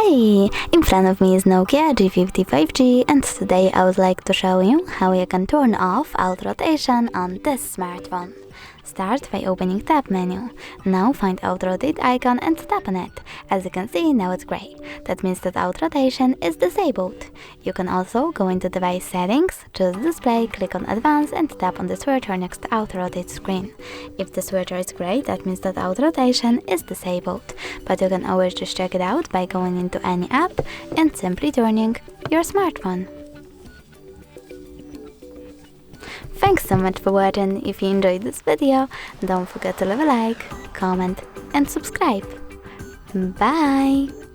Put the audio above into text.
Hey! In front of me is Nokia G50 5G, and today I would like to show you how you can turn off auto rotation on this smartphone. Start by opening Tab menu. Now find auto rotate icon and tap on it. As you can see, now it's gray. That means that auto rotation is disabled. You can also go into device settings, choose display, click on advanced and tap on the switcher next to auto rotate screen. If the switcher is gray, that means that auto rotation is disabled. But you can always just check it out by going into any app and simply turning your smartphone. Thanks so much for watching. If you enjoyed this video, don't forget to leave a like, comment and subscribe. Bye!